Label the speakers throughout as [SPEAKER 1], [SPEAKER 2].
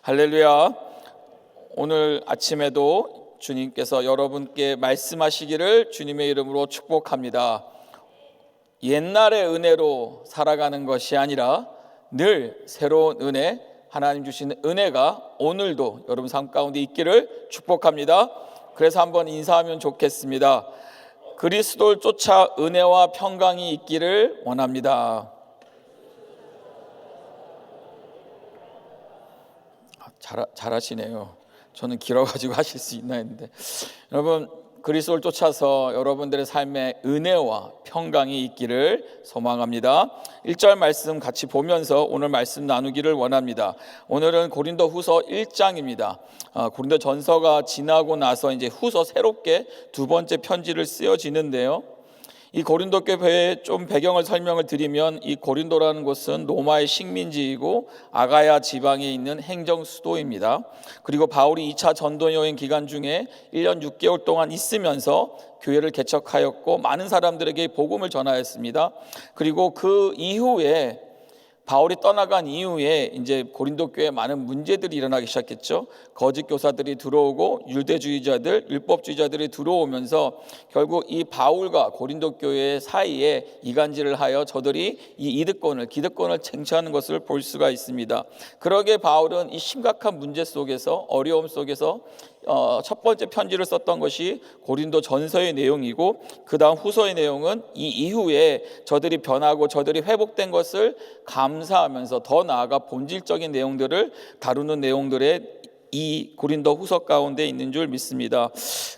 [SPEAKER 1] 할렐루야. 오늘 아침에도 주님께서 여러분께 말씀하시기를 주님의 이름으로 축복합니다. 옛날의 은혜로 살아가는 것이 아니라 늘 새로운 은혜, 하나님 주시는 은혜가 오늘도 여러분 삶 가운데 있기를 축복합니다. 그래서 한번 인사하면 좋겠습니다. 그리스도를 쫓아 은혜와 평강이 있기를 원합니다. 잘하시네요. 저는 길어가지고 하실 수 있나 했는데, 여러분 그리스도를 쫓아서 여러분들의 삶에 은혜와 평강이 있기를 소망합니다. 1절 말씀 같이 보면서 오늘 말씀 나누기를 원합니다. 오늘은 고린도 후서 1장입니다. 고린도 전서가 지나고 나서 이제 후서 새롭게 두 번째 편지를 쓰여지는데요, 이 고린도 교회의 좀 배경을 설명을 드리면, 이 고린도라는 곳은 로마의 식민지이고 아가야 지방에 있는 행정 수도입니다. 그리고 바울이 2차 전도 여행 기간 중에 1년 6개월 동안 있으면서 교회를 개척하였고 많은 사람들에게 복음을 전하였습니다. 그리고 그 이후에 바울이 떠나간 이후에 이제 고린도 교회에 많은 문제들이 일어나기 시작했죠. 거짓 교사들이 들어오고 율대주의자들, 율법주의자들이 들어오면서 결국 이 바울과 고린도 교회 사이에 이간질을 하여 저들이 이 이득권을, 기득권을 쟁취하는 것을 볼 수가 있습니다. 그러기에 바울은 이 심각한 문제 속에서, 어려움 속에서 첫 번째 편지를 썼던 것이 고린도 전서의 내용이고, 그 다음 후서의 내용은 이 이후에 저들이 변하고 저들이 회복된 것을 감사하면서 더 나아가 본질적인 내용들을 다루는 내용들의 이 고린도 후서 가운데 있는 줄 믿습니다.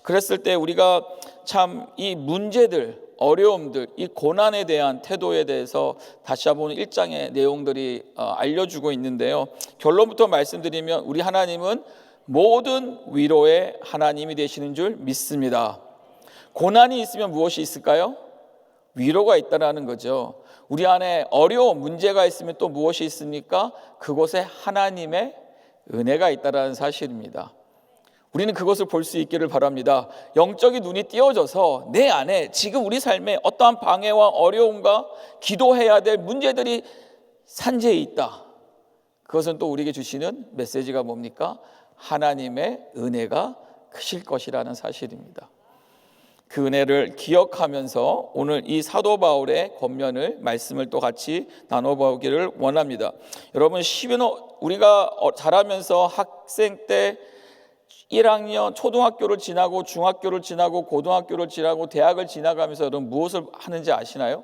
[SPEAKER 1] 그랬을 때 우리가 참 이 문제들, 어려움들, 이 고난에 대한 태도에 대해서 다시 한번 1장의 내용들이 알려주고 있는데요, 결론부터 말씀드리면 우리 하나님은 모든 위로의 하나님이 되시는 줄 믿습니다. 고난이 있으면 무엇이 있을까요? 위로가 있다는 거죠. 우리 안에 어려운 문제가 있으면 또 무엇이 있습니까? 그곳에 하나님의 은혜가 있다는 사실입니다. 우리는 그것을 볼 수 있기를 바랍니다. 영적인 눈이 띄어져서 내 안에 지금 우리 삶에 어떠한 방해와 어려움과 기도해야 될 문제들이 산재해 있다. 그것은 또 우리에게 주시는 메시지가 뭡니까? 하나님의 은혜가 크실 것이라는 사실입니다. 그 은혜를 기억하면서 오늘 이 사도 바울의 권면을, 말씀을 또 같이 나눠보기를 원합니다. 여러분, 우리가 자라면서 학생 때 1학년 초등학교를 지나고 중학교를 지나고 고등학교를 지나고 대학을 지나가면서 여러분 무엇을 하는지 아시나요?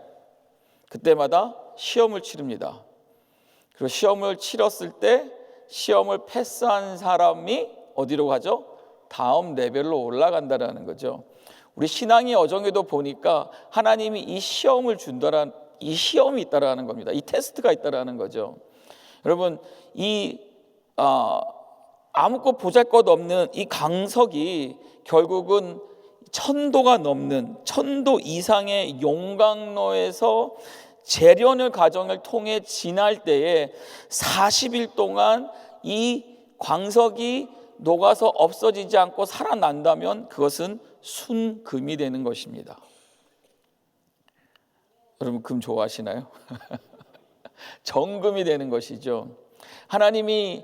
[SPEAKER 1] 그때마다 시험을 치릅니다. 그리고 시험을 치렀을 때 시험을 패스한 사람이 어디로 가죠? 다음 레벨로 올라간다라는 거죠. 우리 신앙의 여정에도 보니까 하나님이 이 시험을 준다라는, 이 시험이 있다라는 겁니다. 이 테스트가 있다라는 거죠. 여러분, 이 아무것도 보잘것없는 이 강석이 결국은 1000도가 넘는 1000도 이상의 용광로에서 재련의 과정을 통해 지날 때에 40일 동안 이 광석이 녹아서 없어지지 않고 살아난다면 그것은 순금이 되는 것입니다. 여러분, 금 좋아하시나요? 정금이 되는 것이죠. 하나님이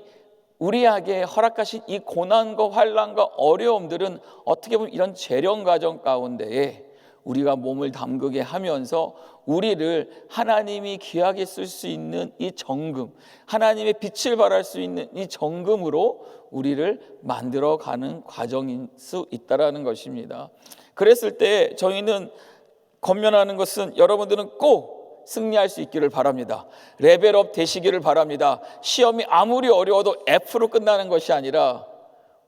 [SPEAKER 1] 우리에게 허락하신 이 고난과 환난과 어려움들은 어떻게 보면 이런 재련 과정 가운데에 우리가 몸을 담그게 하면서 우리를 하나님이 귀하게 쓸 수 있는 이 정금, 하나님의 빛을 발할 수 있는 이 정금으로 우리를 만들어가는 과정일 수 있다는 것입니다. 그랬을 때 저희는 권면하는 것은 여러분들은 꼭 승리할 수 있기를 바랍니다. 레벨업 되시기를 바랍니다. 시험이 아무리 어려워도 F로 끝나는 것이 아니라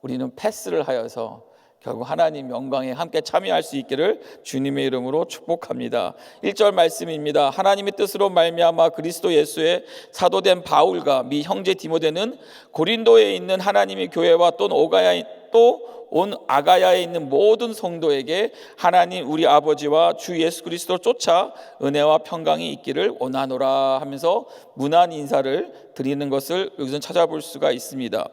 [SPEAKER 1] 우리는 패스를 하여서 결국 하나님 영광에 함께 참여할 수 있기를 주님의 이름으로 축복합니다. 1절 말씀입니다. 하나님의 뜻으로 말미암아 그리스도 예수의 사도된 바울과 미 형제 디모데는 고린도에 있는 하나님의 교회와 또 온 아가야에 있는 모든 성도에게 하나님 우리 아버지와 주 예수 그리스도를 쫓아 은혜와 평강이 있기를 원하노라 하면서 문안 인사를 드리는 것을 여기서 찾아볼 수가 있습니다.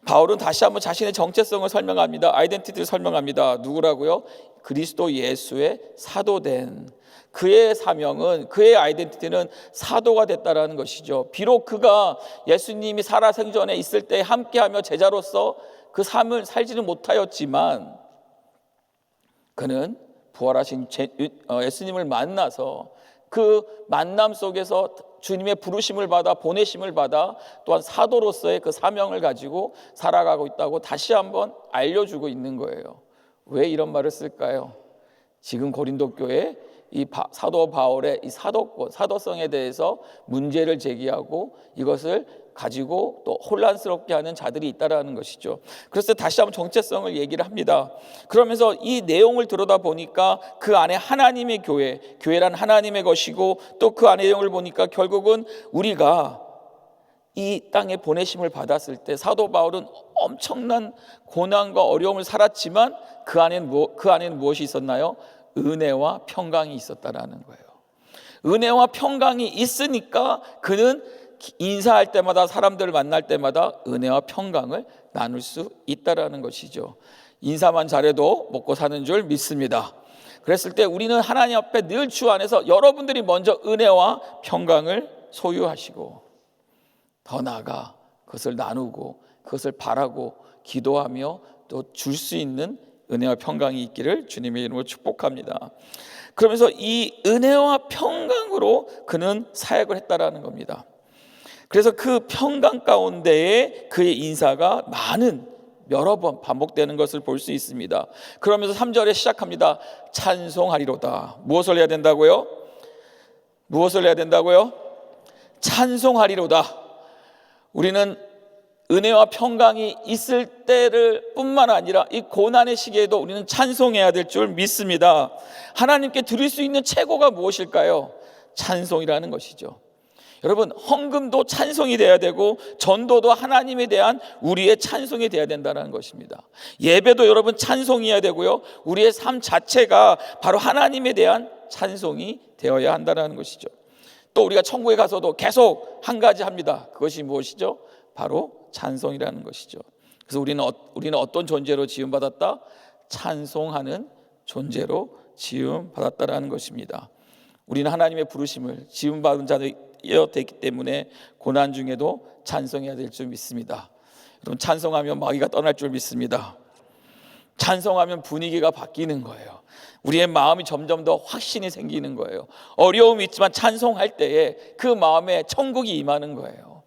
[SPEAKER 1] 바울은 다시 한번 자신의 정체성을 설명합니다. 아이덴티티를 설명합니다. 누구라고요? 그리스도 예수의 사도된 그의 사명은, 그의 아이덴티티는 사도가 됐다라는 것이죠. 비록 그가 예수님이 살아생전에 있을 때 함께하며 제자로서 그 삶을 살지는 못하였지만 그는 부활하신 예수님을 만나서 그 만남 속에서 주님의 부르심을 받아, 보내심을 받아 또한 사도로서의 그 사명을 가지고 살아가고 있다고 다시 한번 알려주고 있는 거예요. 왜 이런 말을 쓸까요? 지금 고린도 교회 이 사도 바울의 이 사도권, 사도성에 대해서 문제를 제기하고 이것을 가지고 또 혼란스럽게 하는 자들이 있다라는 것이죠. 그래서 다시 한번 정체성을 얘기를 합니다. 그러면서 이 내용을 들여다 보니까 그 안에 하나님의 교회란 하나님의 것이고, 또 그 안의 내용을 보니까 결국은 우리가 이 땅에 보내심을 받았을 때 사도 바울은 엄청난 고난과 어려움을 살았지만 그 안에는 무엇이 있었나요? 은혜와 평강이 있었다라는 거예요. 은혜와 평강이 있으니까 그는 인사할 때마다, 사람들을 만날 때마다 은혜와 평강을 나눌 수 있다라는 것이죠. 인사만 잘해도 먹고 사는 줄 믿습니다. 그랬을 때 우리는 하나님 앞에 늘 주 안에서 여러분들이 먼저 은혜와 평강을 소유하시고 더 나아가 그것을 나누고 그것을 바라고 기도하며 또 줄 수 있는 은혜와 평강이 있기를 주님의 이름으로 축복합니다. 그러면서 이 은혜와 평강으로 그는 사역을 했다라는 겁니다. 그래서 그 평강 가운데에 그의 인사가 여러 번 반복되는 것을 볼 수 있습니다. 그러면서 3절에 시작합니다. 찬송하리로다. 무엇을 해야 된다고요? 무엇을 해야 된다고요? 찬송하리로다. 우리는 은혜와 평강이 있을 때를 뿐만 아니라 이 고난의 시기에도 우리는 찬송해야 될 줄 믿습니다. 하나님께 드릴 수 있는 최고가 무엇일까요? 찬송이라는 것이죠. 여러분, 헌금도 찬송이 돼야 되고 전도도 하나님에 대한 우리의 찬송이 돼야 된다는 것입니다. 예배도 여러분 찬송이어야 되고요, 우리의 삶 자체가 바로 하나님에 대한 찬송이 되어야 한다는 것이죠. 또 우리가 천국에 가서도 계속 한 가지 합니다. 그것이 무엇이죠? 바로 찬송이라는 것이죠. 그래서 우리는 어떤 존재로 지음받았다? 찬송하는 존재로 지음받았다라는 것입니다. 우리는 하나님의 부르심을 지음받은 자되어 되기 때문에 고난 중에도 찬송해야 될 줄 믿습니다. 여러분, 찬송하면 마귀가 떠날 줄 믿습니다. 찬송하면 분위기가 바뀌는 거예요. 우리의 마음이 점점 더 확신이 생기는 거예요. 어려움이 있지만 찬송할 때에 그 마음에 천국이 임하는 거예요.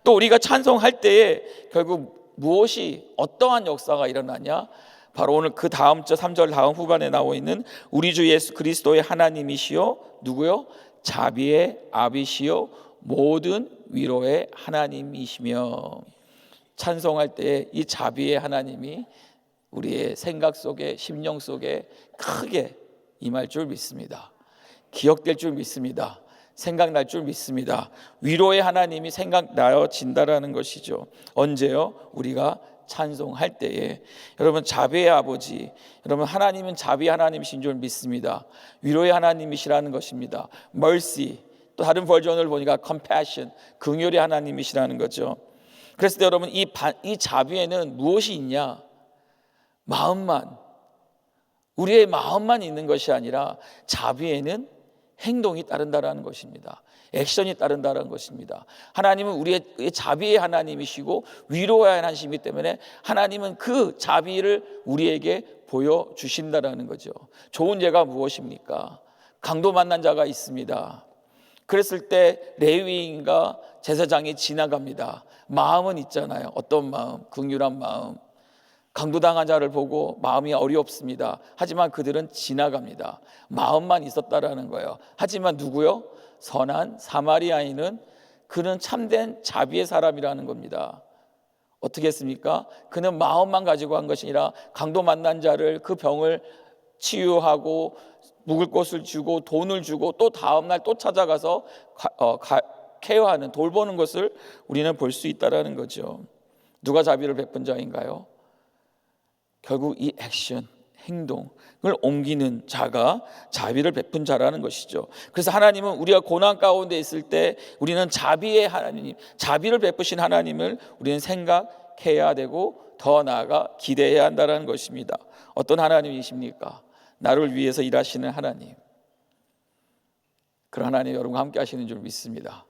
[SPEAKER 1] 또 우리가 찬송할 때에 결국 무엇이, 어떠한 역사가 일어나냐? 바로 오늘 그 다음 절 3절 다음 후반에 나와 있는 우리 주 예수 그리스도의 하나님이시요 누구요? 자비의 아비시요 모든 위로의 하나님이시며. 찬송할 때 이 자비의 하나님이 우리의 생각 속에, 심령 속에 크게 임할 줄 믿습니다. 기억될 줄 믿습니다. 생각날 줄 믿습니다. 위로의 하나님이 생각나어진다라는 것이죠. 언제요? 우리가 찬송할 때에. 여러분, 자비의 아버지, 여러분, 하나님은 자비 하나님이신 줄 믿습니다. 위로의 하나님이시라는 것입니다. mercy, 또 다른 버전을 보니까 compassion, 긍휼의 하나님이시라는 거죠. 그래서 여러분, 이 자비에는 무엇이 있냐? 마음만, 우리의 마음만 있는 것이 아니라 자비에는 행동이 따른다라는 것입니다. 액션이 따른다는 것입니다. 하나님은 우리의 자비의 하나님이시고 위로의 하나님이기 때문에 하나님은 그 자비를 우리에게 보여주신다라는 거죠. 좋은 예가 무엇입니까? 강도 만난 자가 있습니다. 그랬을 때 레위인과 제사장이 지나갑니다. 마음은 있잖아요. 어떤 마음? 긍휼한 마음. 강도당한 자를 보고 마음이 어렵습니다. 하지만 그들은 지나갑니다. 마음만 있었다라는 거예요. 하지만 누구요? 선한 사마리아인은 그는 참된 자비의 사람이라는 겁니다. 어떻게 했습니까? 그는 마음만 가지고 한 것이 아니라 강도 만난 자를, 그 병을 치유하고 묵을 곳을 주고 돈을 주고 또 다음날 또 찾아가서 케어하는, 돌보는 것을 우리는 볼 수 있다는 거죠. 누가 자비를 베푼 자인가요? 결국 이 액션, 행동을 옮기는 자가 자비를 베푼 자라는 것이죠. 그래서 하나님은 우리가 고난 가운데 있을 때 우리는 자비의 하나님, 자비를 베푸신 하나님을 우리는 생각해야 되고 더 나아가 기대해야 한다는 것입니다. 어떤 하나님이십니까? 나를 위해서 일하시는 하나님, 그런 하나님 여러분과 함께 하시는 줄 믿습니다.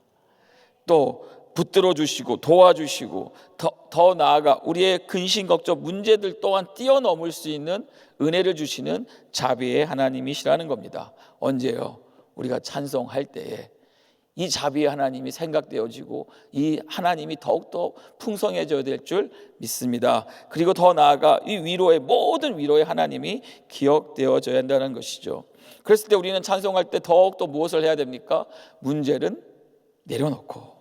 [SPEAKER 1] 또 붙들어 주시고 도와주시고 더 나아가 우리의 근심 걱정 문제들 또한 뛰어넘을 수 있는 은혜를 주시는 자비의 하나님이시라는 겁니다. 언제요? 우리가 찬송할 때에 이 자비의 하나님이 생각되어지고 이 하나님이 더욱더 풍성해져야 될 줄 믿습니다. 그리고 더 나아가 이 위로의 모든 위로의 하나님이 기억되어져야 한다는 것이죠. 그랬을 때 우리는 찬송할 때 더욱더 무엇을 해야 됩니까? 문제는 내려놓고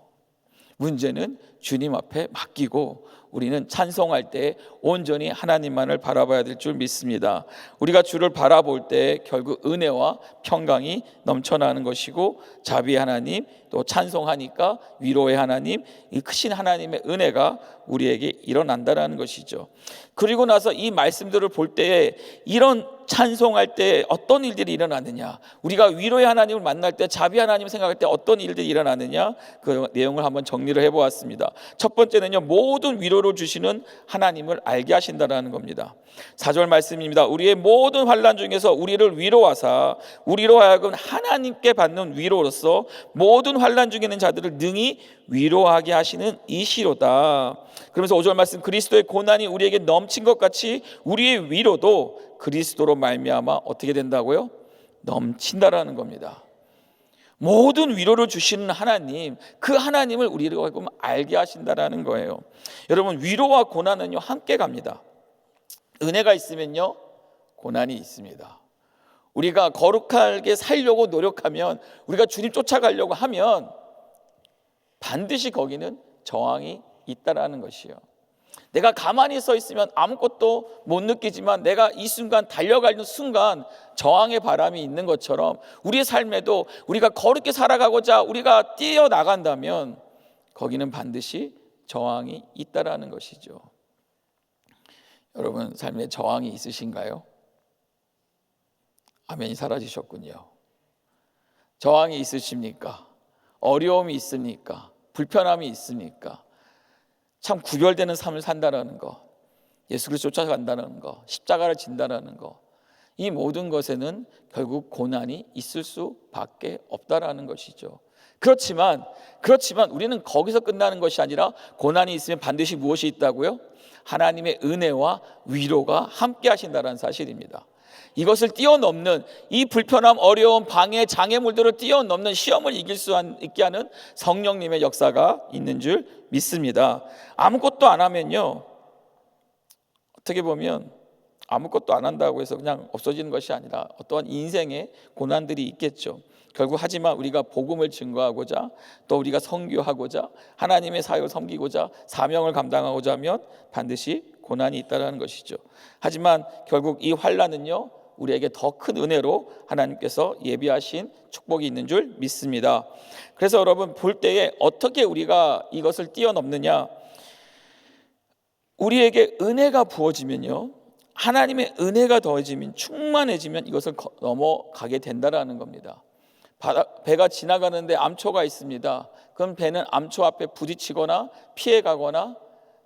[SPEAKER 1] 문제는 주님 앞에 맡기고 우리는 찬송할 때 온전히 하나님만을 바라봐야 될 줄 믿습니다. 우리가 주를 바라볼 때 결국 은혜와 평강이 넘쳐나는 것이고 자비의 하나님, 또 찬송하니까 위로의 하나님, 이 크신 하나님의 은혜가 우리에게 일어난다는 것이죠. 그리고 나서 이 말씀들을 볼 때에 이런 찬송할 때 어떤 일들이 일어나느냐, 우리가 위로의 하나님을 만날 때 자비 하나님을 생각할 때 어떤 일들이 일어나느냐, 그 내용을 한번 정리를 해보았습니다. 첫 번째는요, 모든 위로를 주시는 하나님을 알게 하신다는 겁니다. 4절 말씀입니다. 우리의 모든 환난 중에서 우리를 위로하사 우리로 하여금 하나님께 받는 위로로서 모든 환난 중에 있는 자들을 능히 위로하게 하시는 이시로다. 그러면서 5절 말씀, 그리스도의 고난이 우리에게 넘친 것 같이 우리의 위로도 그리스도로 말미암아 어떻게 된다고요? 넘친다라는 겁니다. 모든 위로를 주시는 하나님, 그 하나님을 우리가 알게 하신다라는 거예요. 여러분, 위로와 고난은요 함께 갑니다. 은혜가 있으면요 고난이 있습니다. 우리가 거룩하게 살려고 노력하면, 우리가 주님 쫓아가려고 하면 반드시 거기는 저항이 있다라는 것이요. 내가 가만히 서 있으면 아무것도 못 느끼지만 내가 이 순간 달려가는 순간 저항의 바람이 있는 것처럼 우리의 삶에도 우리가 거룩히 살아가고자 우리가 뛰어나간다면 거기는 반드시 저항이 있다라는 것이죠. 여러분 삶에 저항이 있으신가요? 아멘이 사라지셨군요. 저항이 있으십니까? 어려움이 있습니까? 불편함이 있습니까? 참 구별되는 삶을 산다는 것, 예수 그리스도 쫓아간다는 것, 십자가를 진다는 것, 이 모든 것에는 결국 고난이 있을 수밖에 없다라는 것이죠. 그렇지만 우리는 거기서 끝나는 것이 아니라 고난이 있으면 반드시 무엇이 있다고요? 하나님의 은혜와 위로가 함께 하신다는 사실입니다. 이것을 뛰어넘는, 이 불편함, 어려움, 방해, 장애물들을 뛰어넘는 시험을 이길 수 있게 하는 성령님의 역사가 있는 줄 믿습니다. 아무것도 안 하면요, 어떻게 보면 아무것도 안 한다고 해서 그냥 없어지는 것이 아니라 어떠한 인생의 고난들이 있겠죠. 결국 하지만 우리가 복음을 증거하고자, 또 우리가 선교하고자, 하나님의 사역을 섬기고자, 사명을 감당하고자 하면 반드시 고난이 있다는 것이죠. 하지만 결국 이 환난은요 우리에게 더 큰 은혜로 하나님께서 예비하신 축복이 있는 줄 믿습니다. 그래서 여러분 볼 때에 어떻게 우리가 이것을 뛰어넘느냐, 우리에게 은혜가 부어지면요, 하나님의 은혜가 더해지면, 충만해지면 이것을 넘어가게 된다라는 겁니다. 배가 지나가는데 암초가 있습니다. 그럼 배는 암초 앞에 부딪히거나 피해가거나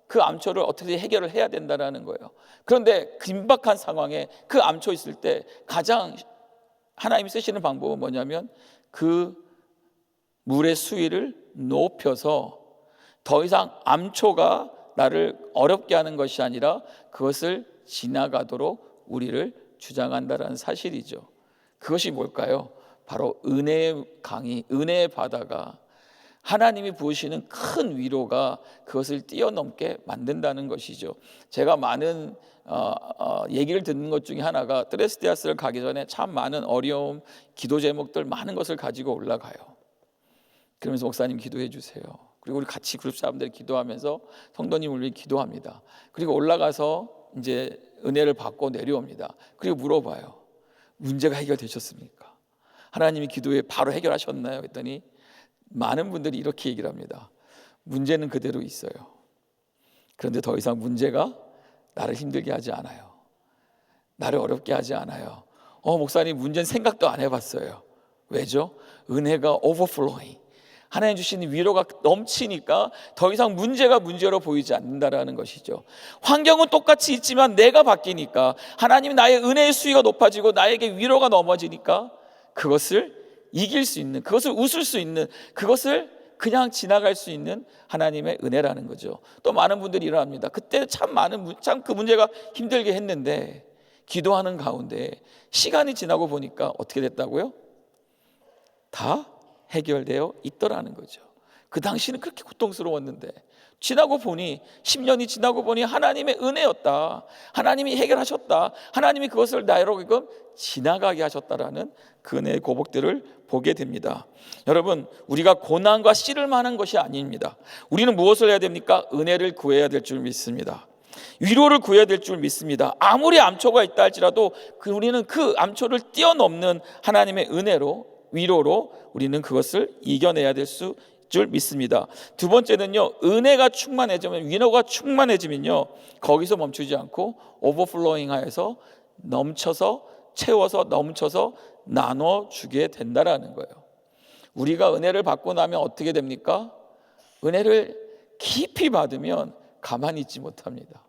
[SPEAKER 1] 그 암초를 어떻게 해결을 해야 된다는 거예요. 그런데 긴박한 상황에 그 암초 있을 때 가장 하나님이 쓰시는 방법은 뭐냐면 그 물의 수위를 높여서 더 이상 암초가 나를 어렵게 하는 것이 아니라 그것을 지나가도록 우리를 주장한다는 사실이죠. 그것이 뭘까요? 바로 은혜의 강이, 은혜의 바다가, 하나님이 부으시는 큰 위로가 그것을 뛰어넘게 만든다는 것이죠. 제가 많은 얘기를 듣는 것 중에 하나가, 드레스데아스를 가기 전에 참 많은 어려움, 기도 제목들 많은 것을 가지고 올라가요. 그러면서 목사님 기도해 주세요. 그리고 우리 같이 그룹 사람들이 기도하면서 성도님을 위해 기도합니다. 그리고 올라가서 이제 은혜를 받고 내려옵니다. 그리고 물어봐요. 문제가 해결되셨습니까? 하나님이 기도에 바로 해결하셨나요? 했더니 많은 분들이 이렇게 얘기를 합니다. 문제는 그대로 있어요. 그런데 더 이상 문제가 나를 힘들게 하지 않아요. 나를 어렵게 하지 않아요. 목사님 문제는 생각도 안 해봤어요. 왜죠? 은혜가 overflowing, 하나님 주시는 위로가 넘치니까 더 이상 문제가 문제로 보이지 않는다라는 것이죠. 환경은 똑같이 있지만 내가 바뀌니까, 하나님이 나의 은혜의 수위가 높아지고 나에게 위로가 넘어지니까 그것을 이길 수 있는, 그것을 웃을 수 있는, 그것을 그냥 지나갈 수 있는 하나님의 은혜라는 거죠. 또 많은 분들이 일어납니다. 그때 참 그 문제가 힘들게 했는데 기도하는 가운데 시간이 지나고 보니까 어떻게 됐다고요? 다 해결되어 있더라는 거죠. 그 당시는 그렇게 고통스러웠는데 지나고 보니, 10년이 지나고 보니 하나님의 은혜였다, 하나님이 해결하셨다, 하나님이 그것을 나로 하여금 지나가게 하셨다라는 그 은혜의 고복들을 보게 됩니다. 여러분, 우리가 고난과 씨를 만한 것이 아닙니다. 우리는 무엇을 해야 됩니까? 은혜를 구해야 될 줄 믿습니다. 위로를 구해야 될 줄 믿습니다. 아무리 암초가 있다 할지라도 우리는 그 암초를 뛰어넘는 하나님의 은혜로, 위로로 우리는 그것을 이겨내야 될 줄 믿습니다. 두 번째는요, 은혜가 충만해지면, 위로가 충만해지면요, 거기서 멈추지 않고 오버플로잉 하여서 넘쳐서, 채워서, 넘쳐서 나눠주게 된다라는 거예요. 우리가 은혜를 받고 나면 어떻게 됩니까? 은혜를 깊이 받으면 가만히 있지 못합니다.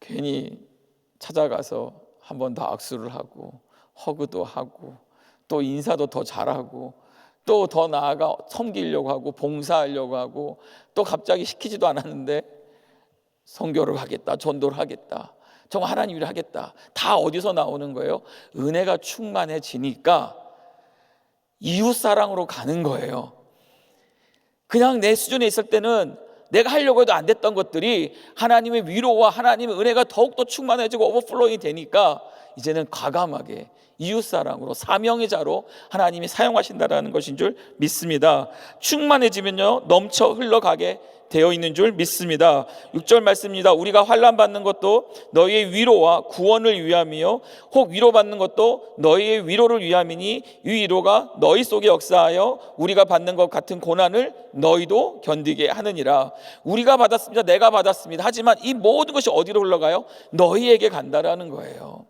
[SPEAKER 1] 괜히 찾아가서 한 번 더 악수를 하고 허그도 하고 또 인사도 더 잘하고 또 더 나아가 섬기려고 하고 봉사하려고 하고 또 갑자기 시키지도 않았는데 선교를 하겠다, 전도를 하겠다, 정말 하나님 일을 하겠다. 다 어디서 나오는 거예요? 은혜가 충만해지니까 이웃사랑으로 가는 거예요. 그냥 내 수준에 있을 때는 내가 하려고 해도 안 됐던 것들이 하나님의 위로와 하나님의 은혜가 더욱더 충만해지고 오버플로잉이 되니까 이제는 과감하게 이웃사랑으로, 사명의 자로 하나님이 사용하신다는 것인 줄 믿습니다. 충만해지면요, 넘쳐 흘러가게 되어 있는 줄 믿습니다. 6절 말씀입니다. 우리가 환난 받는 것도 너희의 위로와 구원을 위함이요 혹 위로받는 것도 너희의 위로를 위함이니 이 위로가 너희 속에 역사하여 우리가 받는 것 같은 고난을 너희도 견디게 하느니라. 우리가 받았습니다. 내가 받았습니다. 하지만 이 모든 것이 어디로 흘러가요? 너희에게 간다라는 거예요.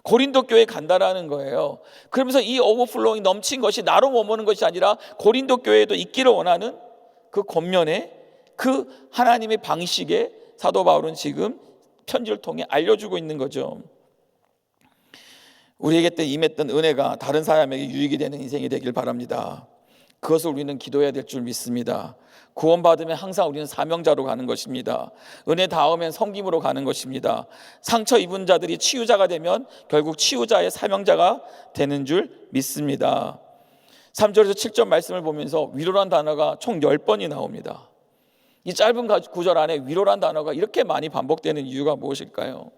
[SPEAKER 1] 고린도 교회에 간다라는 거예요. 그러면서 이 오버플로잉 넘친 것이 나로 머무는 것이 아니라 고린도 교회에도 있기를 원하는 그 겉면에, 그 하나님의 방식에 사도 바울은 지금 편지를 통해 알려주고 있는 거죠. 우리에게 때 임했던 은혜가 다른 사람에게 유익이 되는 인생이 되길 바랍니다. 그것을 우리는 기도해야 될 줄 믿습니다. 구원받으면 항상 우리는 사명자로 가는 것입니다. 은혜 닿으면 섬김으로 가는 것입니다. 상처 입은 자들이 치유자가 되면 결국 치유자의 사명자가 되는 줄 믿습니다. 3절에서 7절 말씀을 보면서 위로란 단어가 총 10번이 나옵니다. 이 짧은 구절 안에 위로란 단어가 이렇게 많이 반복되는 이유가 무엇일까요?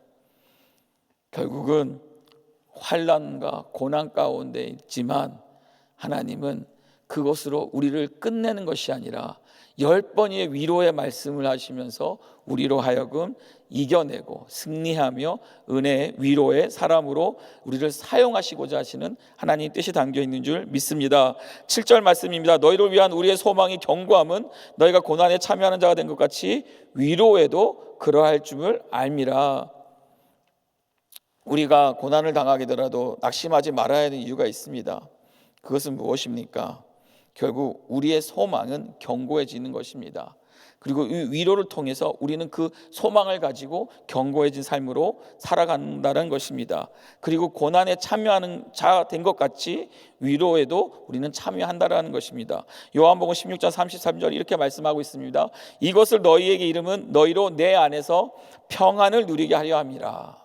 [SPEAKER 1] 결국은 환난과 고난 가운데 있지만 하나님은 그것으로 우리를 끝내는 것이 아니라 10번의 위로의 말씀을 하시면서 우리로 하여금 이겨내고 승리하며 은혜의 위로의 사람으로 우리를 사용하시고자 하시는 하나님의 뜻이 담겨 있는 줄 믿습니다. 7절 말씀입니다. 너희를 위한 우리의 소망이 견고함은 너희가 고난에 참여하는 자가 된 것 같이 위로에도 그러할 줄을 알미라. 우리가 고난을 당하게 되더라도 낙심하지 말아야 하는 이유가 있습니다. 그것은 무엇입니까? 결국 우리의 소망은 견고해지는 것입니다. 그리고 이 위로를 통해서 우리는 그 소망을 가지고 견고해진 삶으로 살아간다는 것입니다. 그리고 고난에 참여하는 자 된 것 같이 위로에도 우리는 참여한다는 것입니다. 요한복음 16장 33절 이렇게 말씀하고 있습니다. 이것을 너희에게 이름은 너희로 내 안에서 평안을 누리게 하려 함이라.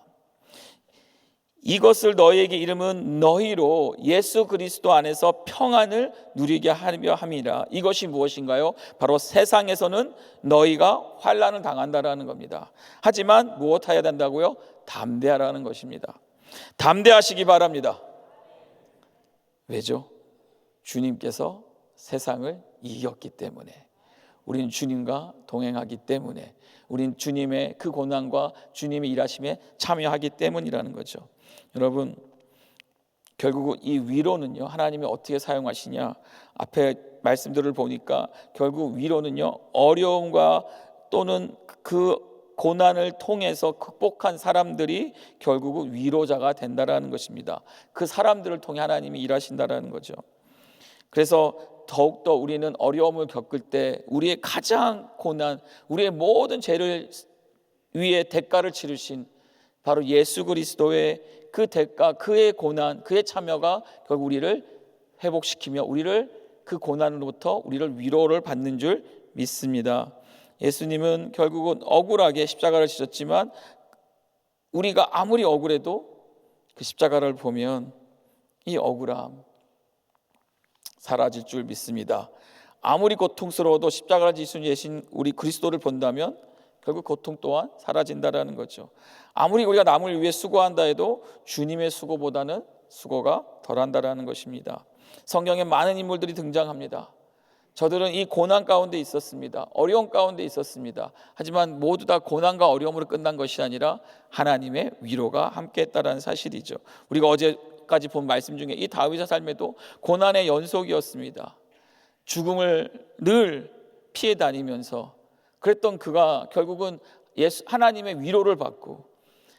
[SPEAKER 1] 이것을 너희에게 이름은 너희로 예수 그리스도 안에서 평안을 누리게 하려 함이라. 이것이 무엇인가요? 바로 세상에서는 너희가 환난을 당한다라는 겁니다. 하지만 무엇해야 된다고요? 담대하라는 것입니다. 담대하시기 바랍니다. 왜죠? 주님께서 세상을 이겼기 때문에, 우리는 주님과 동행하기 때문에, 우리는 주님의 그 고난과 주님의 일하심에 참여하기 때문이라는 거죠. 여러분, 결국 이 위로는요, 하나님이 어떻게 사용하시냐, 앞에 말씀들을 보니까 결국 위로는요, 어려움과 또는 그 고난을 통해서 극복한 사람들이 결국은 위로자가 된다라는 것입니다. 그 사람들을 통해 하나님이 일하신다라는 거죠. 그래서 더욱더 우리는 어려움을 겪을 때 우리의 가장 고난, 우리의 모든 죄를 위해 대가를 치르신 바로 예수 그리스도의 그 대가, 그의 고난, 그의 참여가 결국 우리를 회복시키며 우리를 그 고난으로부터 우리를 위로를 받는 줄 믿습니다. 예수님은 결국은 억울하게 십자가를 지셨지만 우리가 아무리 억울해도 그 십자가를 보면 이 억울함 사라질 줄 믿습니다. 아무리 고통스러워도 십자가를 지신 예신 우리 그리스도를 본다면 결국 고통 또한 사라진다라는 거죠. 아무리 우리가 남을 위해 수고한다 해도 주님의 수고보다는 수고가 덜한다라는 것입니다. 성경에 많은 인물들이 등장합니다. 저들은 이 고난 가운데 있었습니다. 어려움 가운데 있었습니다. 하지만 모두 다 고난과 어려움으로 끝난 것이 아니라 하나님의 위로가 함께했다라는 사실이죠. 우리가 어제까지 본 말씀 중에 이 다윗의 삶에도 고난의 연속이었습니다. 죽음을 늘 피해 다니면서 그랬던 그가 결국은 하나님의 위로를 받고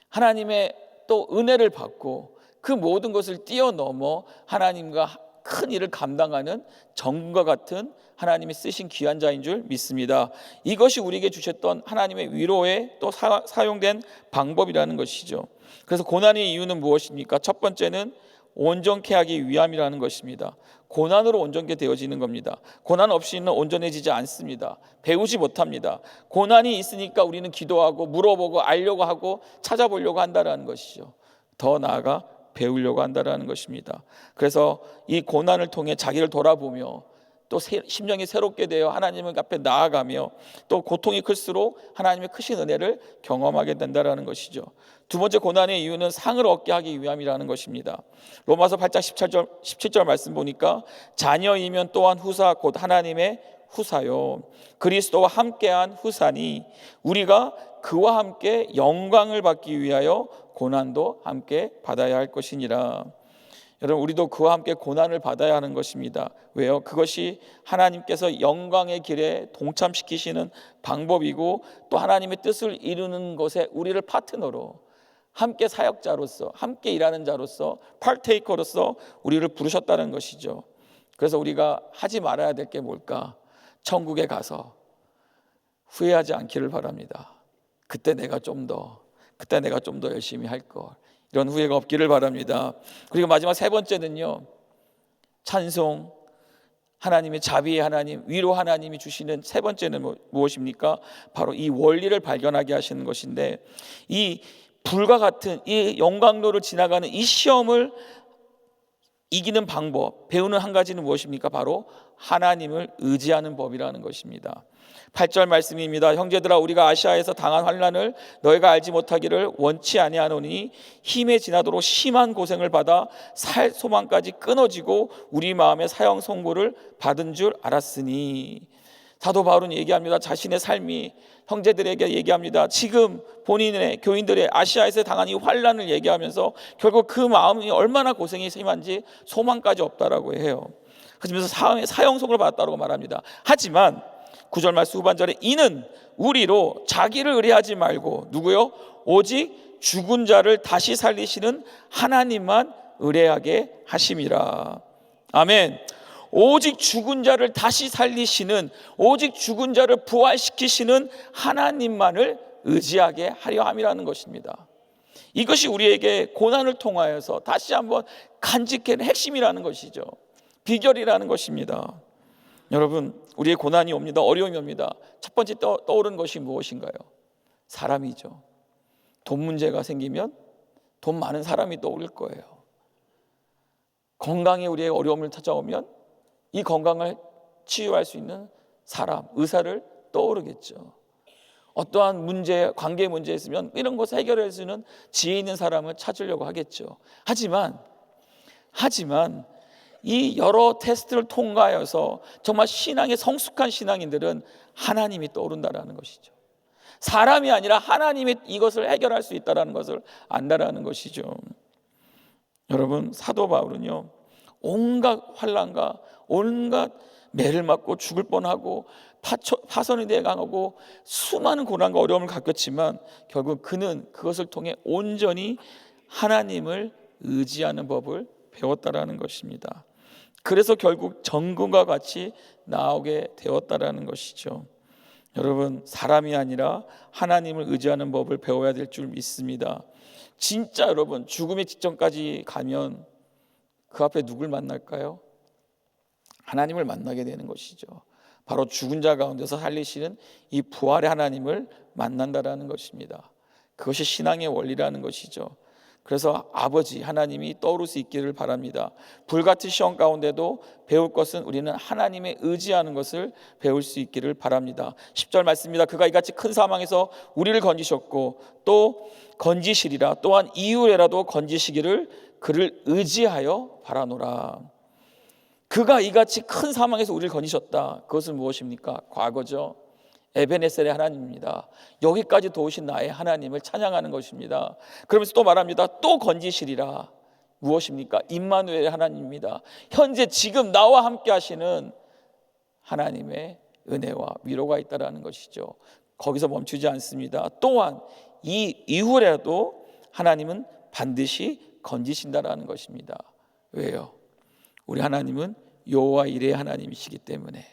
[SPEAKER 1] 하나님의 또 은혜를 받고 그 모든 것을 뛰어넘어 하나님과 큰 일을 감당하는 정과 같은 하나님이 쓰신 귀한 자인 줄 믿습니다. 이것이 우리에게 주셨던 하나님의 위로에 또 사용된 방법이라는 것이죠. 그래서 고난의 이유는 무엇입니까? 첫 번째는 온전케 하기 위함이라는 것입니다. 고난으로 온전케 되어지는 겁니다. 고난 없이는 온전해지지 않습니다. 배우지 못합니다. 고난이 있으니까 우리는 기도하고 물어보고 알려고 하고 찾아보려고 한다는 것이죠. 더 나아가 배우려고 한다는 것입니다. 그래서 이 고난을 통해 자기를 돌아보며 또 심령이 새롭게 되어 하나님 앞에 나아가며 또 고통이 클수록 하나님의 크신 은혜를 경험하게 된다는 것이죠. 두 번째 고난의 이유는 상을 얻게 하기 위함이라는 것입니다. 로마서 8장 17절 말씀 보니까 자녀이면 또한 후사 곧 하나님의 후사요 그리스도와 함께한 후사니 우리가 그와 함께 영광을 받기 위하여 고난도 함께 받아야 할 것이니라. 여러분, 우리도 그와 함께 고난을 받아야 하는 것입니다. 왜요? 그것이 하나님께서 영광의 길에 동참시키시는 방법이고 또 하나님의 뜻을 이루는 것에 우리를 파트너로 함께 사역자로서 함께 일하는 자로서 파테이커로서 우리를 부르셨다는 것이죠. 그래서 우리가 하지 말아야 될 게 뭘까? 천국에 가서 후회하지 않기를 바랍니다. 그때 내가 좀 더 열심히 할 걸. 이런 후회가 없기를 바랍니다. 그리고 마지막 세 번째는요, 찬송, 하나님의 자비의 하나님, 위로 하나님이 주시는 세 번째는 무엇입니까? 바로 이 원리를 발견하게 하시는 것인데, 이 불과 같은 이 영광로를 지나가는 이 시험을 이기는 방법, 배우는 한 가지는 무엇입니까? 바로 하나님을 의지하는 법이라는 것입니다. 8절 말씀입니다. 형제들아, 우리가 아시아에서 당한 환난을 너희가 알지 못하기를 원치 아니하노니 힘에 지나도록 심한 고생을 받아 살 소망까지 끊어지고 우리 마음에 사형 선고를 받은 줄 알았으니. 사도 바울은 얘기합니다. 자신의 삶이 형제들에게 얘기합니다. 지금 본인의 교인들의 아시아에서 당한 이 환난을 얘기하면서 결국 그 마음이 얼마나 고생이 심한지 소망까지 없다라고 해요. 그러면서 사형 선고를 받았다고 말합니다. 하지만 9절 말씀 후반절에 이는 우리로 자기를 의뢰하지 말고 누구요? 오직 죽은 자를 다시 살리시는 하나님만 의뢰하게 하심이라. 아멘. 오직 죽은 자를 다시 살리시는, 오직 죽은 자를 부활시키시는 하나님만을 의지하게 하려 함이라는 것입니다. 이것이 우리에게 고난을 통하여서 다시 한번 간직하는 핵심이라는 것이죠. 비결이라는 것입니다. 여러분, 우리의 고난이 옵니다. 어려움이 옵니다. 첫 번째 떠오르는 것이 무엇인가요? 사람이죠. 돈 문제가 생기면 돈 많은 사람이 떠오를 거예요. 건강에 우리의 어려움을 찾아오면 이 건강을 치유할 수 있는 사람, 의사를 떠오르겠죠. 어떠한 문제, 관계 문제 있으면 이런 것을 해결할 수 있는 지혜 있는 사람을 찾으려고 하겠죠. 하지만 이 여러 테스트를 통과하여서 정말 신앙에 성숙한 신앙인들은 하나님이 떠오른다라는 것이죠. 사람이 아니라 하나님이 이것을 해결할 수 있다라는 것을 안다라는 것이죠. 여러분, 사도 바울은요, 온갖 환난과 온갖 매를 맞고 죽을 뻔하고 파선이 돼가고 수많은 고난과 어려움을 겪었지만 결국 그는 그것을 통해 온전히 하나님을 의지하는 법을 배웠다라는 것입니다. 그래서 결국 정금과 같이 나오게 되었다라는 것이죠. 여러분, 사람이 아니라 하나님을 의지하는 법을 배워야 될 줄 믿습니다. 진짜 여러분, 죽음의 직전까지 가면 그 앞에 누굴 만날까요? 하나님을 만나게 되는 것이죠. 바로 죽은 자 가운데서 살리시는 이 부활의 하나님을 만난다라는 것입니다. 그것이 신앙의 원리라는 것이죠. 그래서 아버지 하나님이 떠오를 수 있기를 바랍니다. 불같은 시험 가운데도 배울 것은 우리는 하나님의 의지하는 것을 배울 수 있기를 바랍니다. 10절 말씀입니다. 그가 이같이 큰 사망에서 우리를 건지셨고 또 건지시리라. 또한 이후에라도 건지시기를 그를 의지하여 바라노라. 그가 이같이 큰 사망에서 우리를 건지셨다. 그것은 무엇입니까? 과거죠. 에베네셀의 하나님입니다. 여기까지 도우신 나의 하나님을 찬양하는 것입니다. 그러면서 또 말합니다. 또 건지시리라. 무엇입니까? 임마누엘의 하나님입니다. 현재 지금 나와 함께 하시는 하나님의 은혜와 위로가 있다라는 것이죠. 거기서 멈추지 않습니다. 또한 이 이후라도 하나님은 반드시 건지신다라는 것입니다. 왜요? 우리 하나님은 여호와 이레의 하나님이시기 때문에,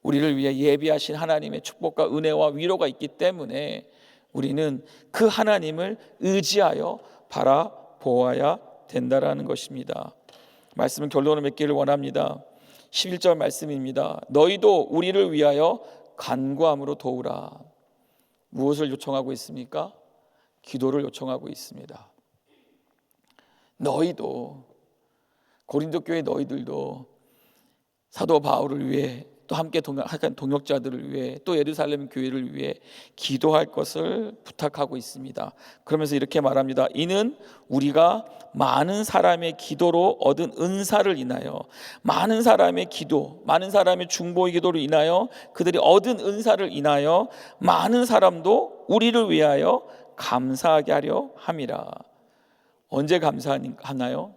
[SPEAKER 1] 우리를 위해 예비하신 하나님의 축복과 은혜와 위로가 있기 때문에 우리는 그 하나님을 의지하여 바라보아야 된다라는 것입니다. 말씀은 결론을 맺기를 원합니다. 11절 말씀입니다. 너희도 우리를 위하여 간구함으로 도우라. 무엇을 요청하고 있습니까? 기도를 요청하고 있습니다. 너희도, 고린도 교회 너희들도 사도 바울을 위해, 또 함께 동역자들을 위해, 또 예루살렘 교회를 위해 기도할 것을 부탁하고 있습니다. 그러면서 이렇게 말합니다. 이는 우리가 많은 사람의 기도로 얻은 은사를 인하여, 많은 사람의 기도, 많은 사람의 중보의 기도를 인하여, 그들이 얻은 은사를 인하여 많은 사람도 우리를 위하여 감사하게 하려 함이라. 언제 감사하나요?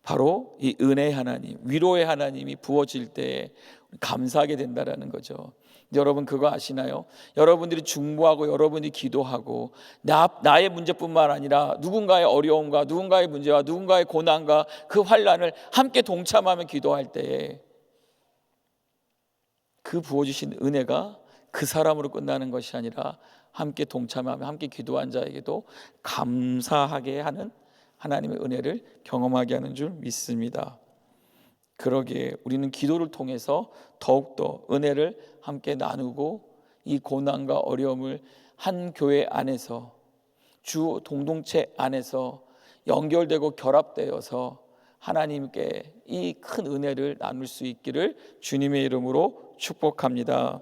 [SPEAKER 1] 바로 이 은혜의 하나님, 위로의 하나님이 부어질 때 감사하게 된다라는 거죠. 여러분 그거 아시나요? 여러분들이 중보하고 여러분이 기도하고 나의 문제뿐만 아니라 누군가의 어려움과 누군가의 문제와 누군가의 고난과 그 환난을 함께 동참하며 기도할 때에 그 부어주신 은혜가 그 사람으로 끝나는 것이 아니라 함께 동참하며 함께 기도한 자에게도 감사하게 하는 하나님의 은혜를 경험하게 하는 줄 믿습니다. 그러기에 우리는 기도를 통해서 더욱더 은혜를 함께 나누고 이 고난과 어려움을 한 교회 안에서, 주 공동체 안에서 연결되고 결합되어서 하나님께 이 큰 은혜를 나눌 수 있기를 주님의 이름으로 축복합니다.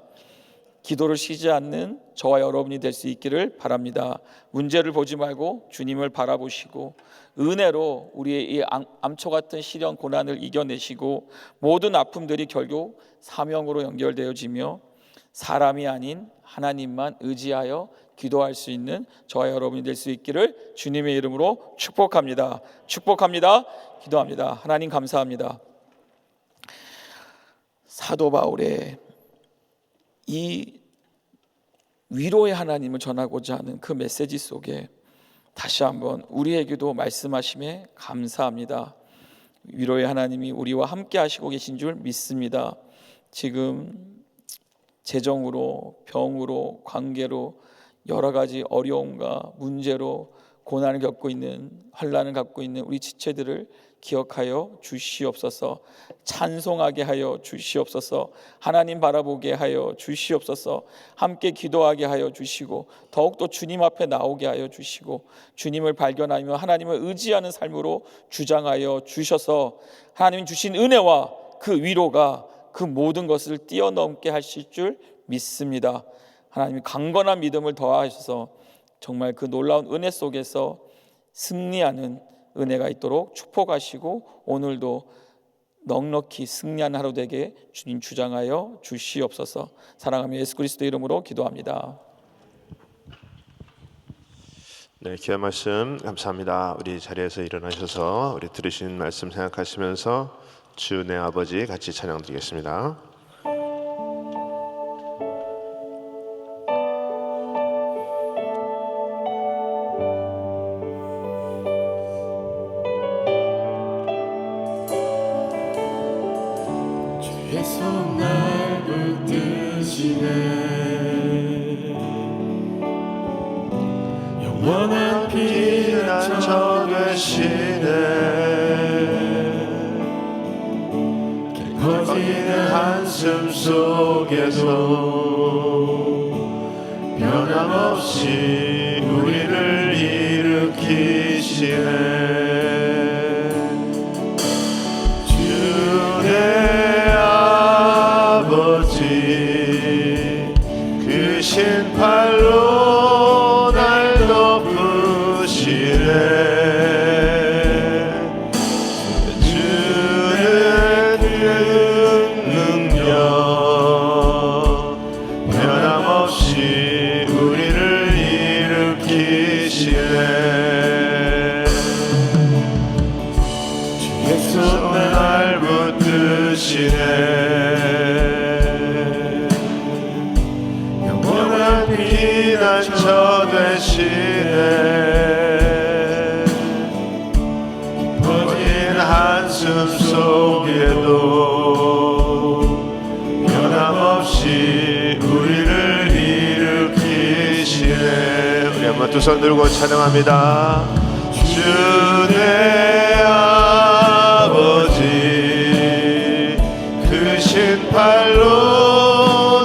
[SPEAKER 1] 기도를 쉬지 않는 저와 여러분이 될 수 있기를 바랍니다. 문제를 보지 말고 주님을 바라보시고 은혜로 우리의 이 암초 같은 시련 고난을 이겨내시고 모든 아픔들이 결국 사명으로 연결되어지며 사람이 아닌 하나님만 의지하여 기도할 수 있는 저와 여러분이 될 수 있기를 주님의 이름으로 축복합니다. 축복합니다. 기도합니다. 하나님 감사합니다. 사도 바울의 이 위로의 하나님을 전하고자 하는 그 메시지 속에 다시 한번 우리에게도 말씀하심에 감사합니다. 위로의 하나님이 우리와 함께 하시고 계신 줄 믿습니다. 지금 재정으로, 병으로, 관계로 여러 가지 어려움과 문제로 고난을 겪고 있는, 환난을 갖고 있는 우리 지체들을 기억하여 주시옵소서. 찬송하게 하여 주시옵소서. 하나님 바라보게 하여 주시옵소서. 함께 기도하게 하여 주시고 더욱더 주님 앞에 나오게 하여 주시고 주님을 발견하며 하나님을 의지하는 삶으로 주장하여 주셔서 하나님 주신 은혜와 그 위로가 그 모든 것을 뛰어넘게 하실 줄 믿습니다. 하나님이 강건한 믿음을 더하셔서 정말 그 놀라운 은혜 속에서 승리하는 은혜가 있도록 축복하시고 오늘도 넉넉히 승리하는 하루 되게 주님 주장하여 주시옵소서. 사랑하며 예수 그리스도 이름으로 기도합니다.
[SPEAKER 2] 네, 귀한 말씀 감사합니다. 우리 자리에서 일어나셔서 우리 들으신 말씀 생각하시면서 주 내 아버지 같이 찬양드리겠습니다.
[SPEAKER 3] 손 날 붙드시네 영원한 피난처 되시네 깊어지는 한숨 속에서 변함없이 우리를 일으키시네 주의 아버지 그 신팔로 날 덮으시네 주의 능력 변함없이 우리를 일으키시네 주의 손에 날 붙드시네 영원한 피난처 되시네 깊어진 한숨 속에도 변함없이 우리를 일으키시네 우리 한번 두 손 들고 찬양합니다 주 내 아버지 그 신팔로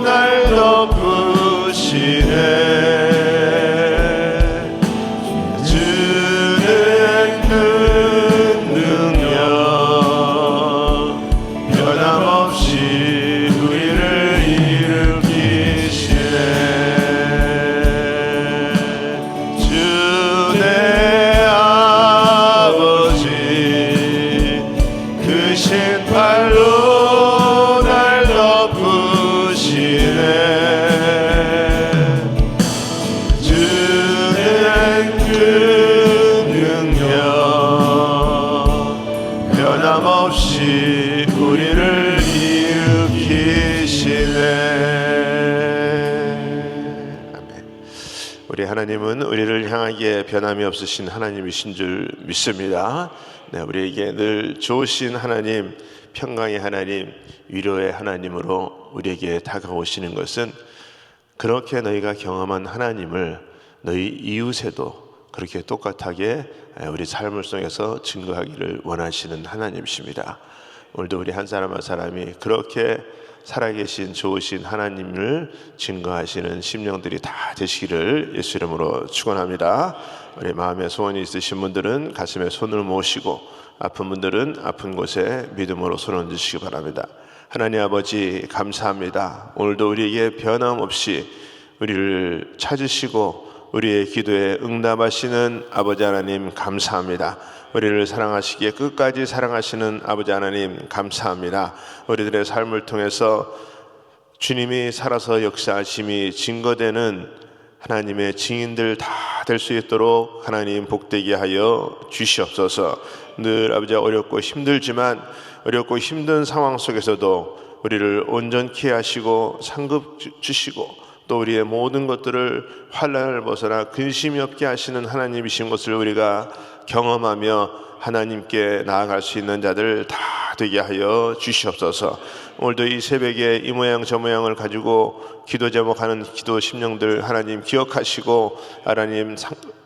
[SPEAKER 3] 날 덮으시네 주는 큰 능력 변함없이 우리를 일으키시네 주 내 아버지 그 신팔로 날 덮으시네 주는 그 능력 변함없이 우리를 일으키시네 아멘. 우리 하나님은 우리를 향하기에 변함이 없으신 하나님이신 줄 믿습니다. 네, 우리에게 늘 좋으신 하나님, 평강의 하나님, 위로의 하나님으로 우리에게 다가오시는 것은 그렇게 너희가 경험한 하나님을 너희 이웃에도 그렇게 똑같하게 우리 삶을 속에서 증거하기를 원하시는 하나님이십니다. 오늘도 우리 한 사람 한 사람이 그렇게 살아계신 좋으신 하나님을 증거하시는 심령들이 다 되시기를 예수 이름으로 축원합니다. 우리 마음에 소원이 있으신 분들은 가슴에 손을 모시고 아픈 분들은 아픈 곳에 믿음으로 손 얹으시기 바랍니다. 하나님 아버지 감사합니다. 오늘도 우리에게 변함없이 우리를 찾으시고 우리의 기도에 응답하시는 아버지 하나님 감사합니다. 우리를 사랑하시기에 끝까지 사랑하시는 아버지 하나님 감사합니다. 우리들의 삶을 통해서 주님이 살아서 역사하심이 증거되는 하나님의 증인들 다 될 수 있도록 하나님 복되게 하여 주시옵소서. 늘 아버지 어렵고 힘들지만 어렵고 힘든 상황 속에서도 우리를 온전케 하시고 상급 주시고 또 우리의 모든 것들을 환난을 벗어나 근심이 없게 하시는 하나님이신 것을 우리가 경험하며 하나님께 나아갈 수 있는 자들 다 되게 하여 주시옵소서. 오늘도 이 새벽에 이 모양 저 모양을 가지고 기도 제목하는 기도 심령들 하나님 기억하시고 하나님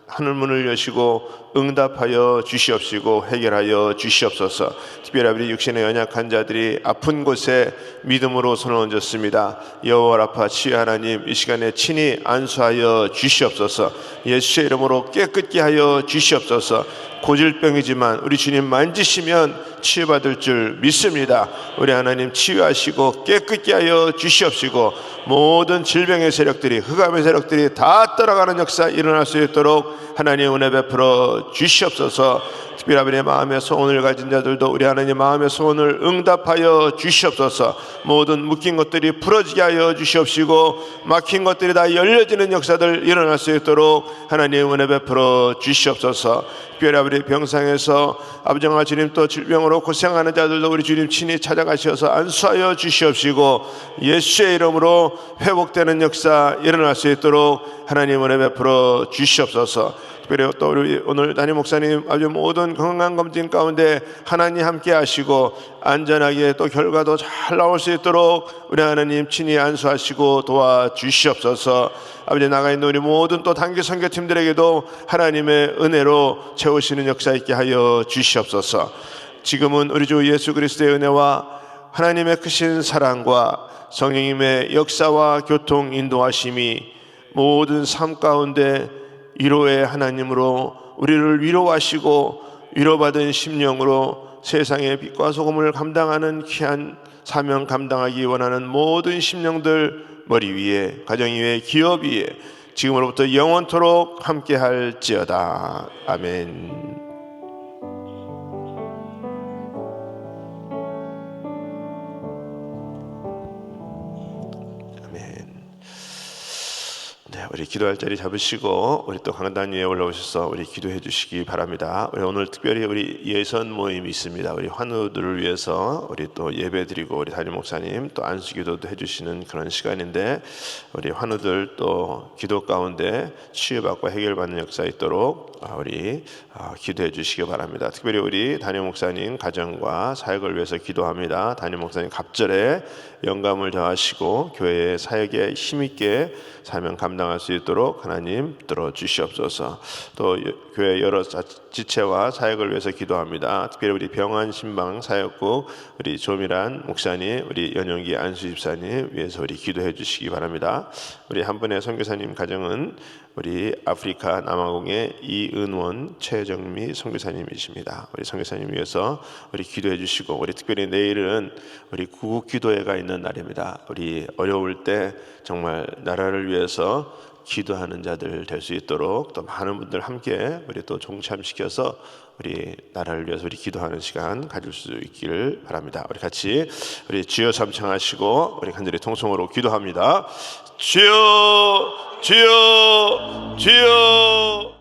[SPEAKER 3] 하늘문을 여시고 응답하여 주시옵시고 해결하여 주시옵소서. 특별히 우리 육신의 연약한 자들이 아픈 곳에 믿음으로 손을 얹었습니다. 여호와 라파 치유 하나님 이 시간에 친히 안수하여 주시옵소서. 예수의 이름으로 깨끗게 하여 주시옵소서. 고질병이지만 우리 주님 만지시면 치유받을 줄 믿습니다. 우리 하나님 치유하시고 깨끗게 하여 주시옵시고 모든 질병의 세력들이 흑암의 세력들이 다 떠나가는 역사 일어날 수 있도록 하나님 은혜 베풀어 주시옵소서. 특별히 아버지의 마음의 소원을 가진 자들도 우리 하나님 마음의 소원을 응답하여 주시옵소서. 모든 묶인 것들이 풀어지게 하여 주시옵시고 막힌 것들이 다 열려지는 역사들 일어날 수 있도록 하나님 은혜 베풀어 주시옵소서. 특별히 아버지 우리 병상에서 아버지와 주님 또 질병으로 고생하는 자들도 우리 주님 친히 찾아가셔서 안수하여 주시옵시고 예수의 이름으로 회복되는 역사 일어날 수 있도록 하나님 은혜 베풀어 주시옵소서. 특별히 또 우리 오늘 담임 목사님 아주 모든 건강검진 가운데 하나님 함께 하시고 안전하게 또 결과도 잘 나올 수 있도록 우리 하나님 친히 안수하시고 도와주시옵소서. 아버지 나가 있는 우리 모든 또 단기 선교팀들에게도 하나님의 은혜로 채우시는 역사 있게 하여 주시옵소서. 지금은 우리 주 예수 그리스도의 은혜와 하나님의 크신 사랑과 성령님의 역사와 교통 인도하심이 모든 삶 가운데 위로의 하나님으로 우리를 위로하시고 위로받은 심령으로 세상의 빛과 소금을 감당하는 귀한 사명 감당하기 원하는 모든 심령들 머리 위에, 가정 위에, 기업 위에 지금으로부터 영원토록 함께 할지어다. 아멘. 네, 우리 기도할 자리 잡으시고 우리 또 강단 위에 올라오셔서 우리 기도해 주시기 바랍니다. 우리 오늘 특별히 우리 예선 모임이 있습니다. 우리 환우들을 위해서 우리 또 예배드리고 우리 담임 목사님 또 안수기도도 해주시는 그런 시간인데 우리 환우들 또 기도 가운데 치유받고 해결받는 역사 있도록 우리 기도해 주시기 바랍니다. 특별히 우리 담임 목사님 가정과 사역을 위해서 기도합니다. 담임 목사님 갑절에 영감을 더하시고 교회의 사역에 힘있게 사명 감당할 수 있도록 하나님 들어주시옵소서. 또 교회 여러 지체와 사역을 위해서 기도합니다. 특별히 우리 병환 신방 사역국 우리 조미란 목사님, 우리 연용기 안수 집사님 위해서 우리 기도해 주시기 바랍니다. 우리 한 분의 선교사님 가정은 우리 아프리카 남아공의 이은원 최정미 선교사님이십니다. 우리 선교사님 위해서 우리 기도해 주시고 우리 특별히 내일은 우리 구국 기도회가 있는 날입니다. 우리 어려울 때 정말 나라를 위해서 기도하는 자들 될 수 있도록 또 많은 분들 함께 우리 또 동참시켜서 우리 나라를 위해서 우리 기도하는 시간 가질 수 있기를 바랍니다. 우리 같이 우리 주여 삼창하시고 우리 간절히 통성으로 기도합니다. 주여 주여 주여.